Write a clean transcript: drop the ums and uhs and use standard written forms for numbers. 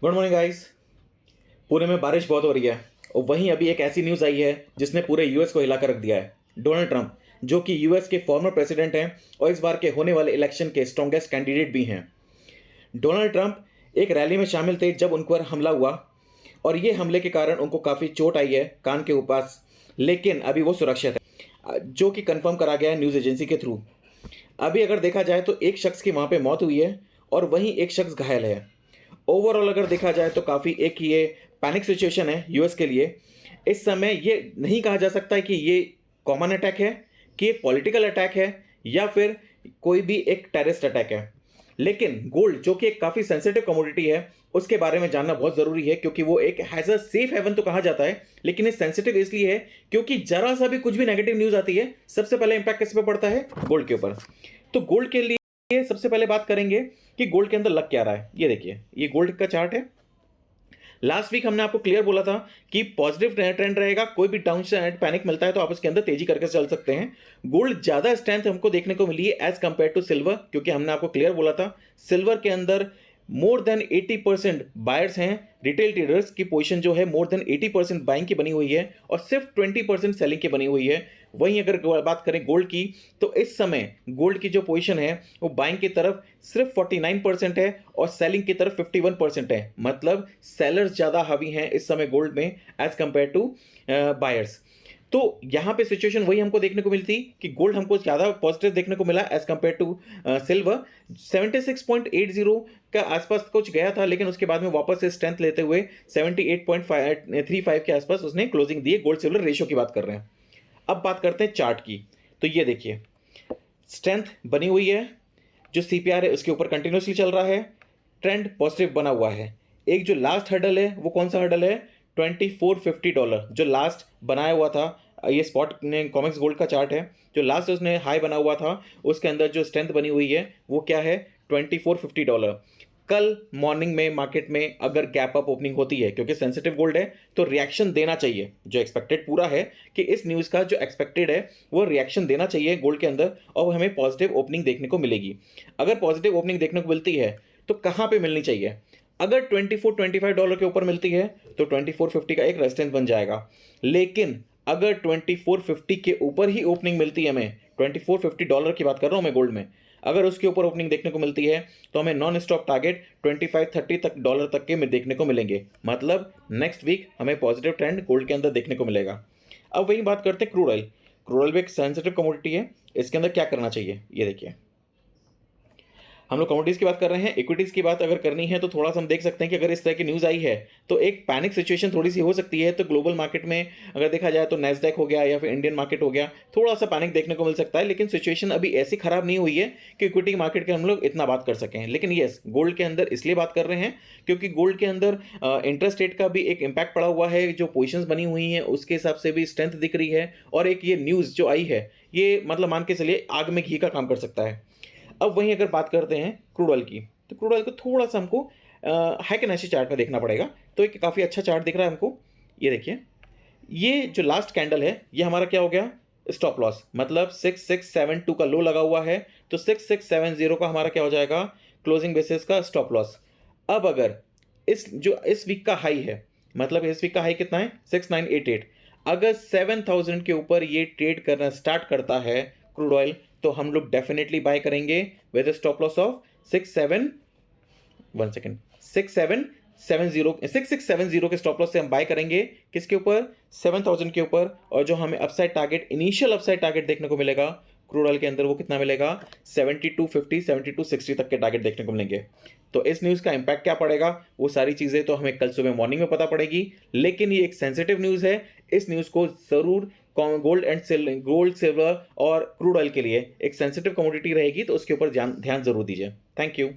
Good morning guys. Pune में बारिश बहुत हो रही है और वहीं अभी एक ऐसी न्यूज़ आई है जिसने पूरे यूएस को हिला कर रख दिया है। डोनाल्ड ट्रंप, जो कि यूएस के फॉर्मर प्रेसिडेंट हैं और इस बार के होने वाले इलेक्शन के स्ट्रॉन्गेस्ट कैंडिडेट भी हैं। डोनाल्ड ट्रंप एक रैली में शामिल थे जब उन पर हमला हुआ और ये हमले के कारण उनको काफ़ी चोट आई है कान के ऊपर, लेकिन अभी वो सुरक्षित है, जो कि कंफर्म करा गया है न्यूज़ एजेंसी के थ्रू। अभी अगर देखा जाए तो एक शख्स की वहाँ पे मौत हुई है और वहीं एक शख्स घायल है। ओवरऑल अगर देखा जाए तो काफ़ी एक ये पैनिक सिचुएशन है यूएस के लिए। इस समय ये नहीं कहा जा सकता है कि ये कॉमन अटैक है, कि एक पॉलिटिकल अटैक है या फिर कोई भी एक टेररिस्ट अटैक है। लेकिन गोल्ड, जो कि एक काफ़ी सेंसिटिव कमोडिटी है, उसके बारे में जानना बहुत ज़रूरी है, क्योंकि वो एक हैज़ अ सेफ हेवन तो कहा जाता है, लेकिन ये सेंसिटिव इसलिए है क्योंकि जरा सा भी कुछ भी नेगेटिव न्यूज़ आती है, सबसे पहले इंपैक्ट किस पे पड़ता है? गोल्ड के ऊपर। तो गोल्ड के लिए सबसे पहले बात करेंगे कि गोल्ड के अंदर लग क्या रहा है। ये देखिए, ये गोल्ड का चार्ट है। लास्ट वीक हमने आपको क्लियर बोला था कि पॉजिटिव ट्रेंड रहेगा, कोई भी डाउन साइड पैनिक मिलता है तो आप उसके अंदर तेजी करके चल सकते हैं। गोल्ड ज्यादा स्ट्रेंथ हमको देखने को मिली है एज कंपेयर टू सिल्वर, क्योंकि हमने आपको क्लियर बोला था सिल्वर के अंदर मोर देन 80% बायर्स हैं। रिटेल ट्रेडर्स की पोजीशन जो है मोर देन 80% बाइंग की बनी हुई है और सिर्फ 20% सेलिंग की बनी हुई है। वहीं अगर बात करें गोल्ड की, तो इस समय गोल्ड की जो पोजीशन है वो बाइंग की तरफ सिर्फ 49% है और सेलिंग की तरफ 51% है। मतलब सेलर्स ज़्यादा हावी हैं इस समय गोल्ड में एज कंपेयर टू बायर्स। तो यहाँ पे सिचुएशन वही हमको देखने को मिलती कि गोल्ड हमको ज़्यादा पॉजिटिव देखने को मिला एज कंपेयर टू सिल्वर। 76.80 का आसपास कुछ गया था, लेकिन उसके बाद में वापस से स्ट्रेंथ लेते हुए 78.35 के आसपास उसने क्लोजिंग दी है। गोल्ड सिल्वर रेशियो की बात कर रहे हैं। अब बात करते हैं चार्ट की। तो ये देखिए, स्ट्रेंथ बनी हुई है, जो सीपीआर है उसके ऊपर कंटिन्यूसली चल रहा है, ट्रेंड पॉजिटिव बना हुआ है। एक जो लास्ट हर्डल है वो कौन सा हर्डल है? $2450 जो लास्ट बनाया हुआ था। ये स्पॉट ने कॉमिक्स गोल्ड का चार्ट है। जो लास्ट उसने हाई बना हुआ था उसके अंदर जो स्ट्रेंथ बनी हुई है वो क्या है? $2450। कल मॉर्निंग में मार्केट में अगर गैप अप ओपनिंग होती है, क्योंकि सेंसिटिव गोल्ड है तो रिएक्शन देना चाहिए। जो एक्सपेक्टेड पूरा है कि इस न्यूज़ का जो एक्सपेक्टेड है वो रिएक्शन देना चाहिए गोल्ड के अंदर और हमें पॉजिटिव ओपनिंग देखने को मिलेगी। अगर पॉजिटिव ओपनिंग देखने को मिलती है तो कहाँ पे मिलनी चाहिए? अगर $24-25 के ऊपर मिलती है तो 2450 का एक रेजिस्टेंस बन जाएगा। लेकिन अगर 2450 के ऊपर ही ओपनिंग मिलती है, हमें $2450 की बात कर रहा हूं मैं गोल्ड में, अगर उसके ऊपर ओपनिंग देखने को मिलती है तो हमें नॉन स्टॉप टारगेट 25-30 तक डॉलर तक के में देखने को मिलेंगे। मतलब नेक्स्ट वीक हमें पॉजिटिव ट्रेंड गोल्ड के अंदर देखने को मिलेगा। अब वही बात करते हैं क्रूड ऑयल। क्रूड ऑयल भी एक सेंसिटिव कमोडिटी है, इसके अंदर क्या करना चाहिए ये देखिए। हम लोग कमोडिटीज की बात कर रहे हैं, इक्विटीज की बात अगर करनी है तो थोड़ा सा हम देख सकते हैं कि अगर इस तरह की न्यूज़ आई है तो एक पैनिक सिचुएशन थोड़ी सी हो सकती है। तो ग्लोबल मार्केट में अगर देखा जाए तो नैस्डैक हो गया या फिर इंडियन मार्केट हो गया, थोड़ा सा पैनिक देखने को मिल सकता है। लेकिन सिचुएशन अभी ऐसी खराब नहीं हुई है कि इक्विटी मार्केट के हम लोग इतना बात कर सकें। लेकिन येस, गोल्ड के अंदर इसलिए बात कर रहे हैं क्योंकि गोल्ड के अंदर इंटरेस्ट रेट का भी एक इम्पैक्ट पड़ा हुआ है। जो पोजिशन बनी हुई हैं उसके हिसाब से भी स्ट्रेंथ दिख रही है और एक ये न्यूज़ जो आई है ये मतलब मान के चलिए आग में घी का काम कर सकता है। अब वहीं अगर बात करते हैं क्रूड ऑयल की, तो क्रूड ऑयल को थोड़ा सा हमको हैकेनेसी चार्ट में देखना पड़ेगा। तो एक काफ़ी अच्छा चार्ट दिख रहा है हमको। ये देखिए, ये जो लास्ट कैंडल है ये हमारा क्या हो गया? Stop loss. मतलब 6672 का लो लगा हुआ है, तो 6670 का हमारा क्या हो जाएगा? क्लोजिंग बेसिस का स्टॉप लॉस। अब अगर इस वीक का हाई है, मतलब इस वीक का हाई कितना है? 6988। अगर 7000 के ऊपर ये ट्रेड करना स्टार्ट करता है क्रूड ऑयल, तो हम लोग डेफिनेटली बाय करेंगे विद स्टॉप लॉस ऑफ 6670 के स्टॉप लॉस से हम बाय करेंगे। किसके ऊपर? 7000 के ऊपर। और जो हमें upside target, initial upside target देखने को मिलेगा क्रूड ऑयल के अंदर, वो कितना मिलेगा? 7250 7260 तक के टारगेट देखने को मिलेंगे। तो इस न्यूज़ का इंपैक्ट क्या पड़ेगा वो सारी चीज़ें तो हमें कल सुबह मॉर्निंग में पता पड़ेगी। लेकिन ये एक सेंसिटिव न्यूज़ है, इस न्यूज़ को ज़रूर गोल्ड सिल्वर और क्रूड ऑयल के लिए एक सेंसिटिव कमोडिटी रहेगी, तो उसके ऊपर ध्यान ज़रूर दीजिए। Thank you.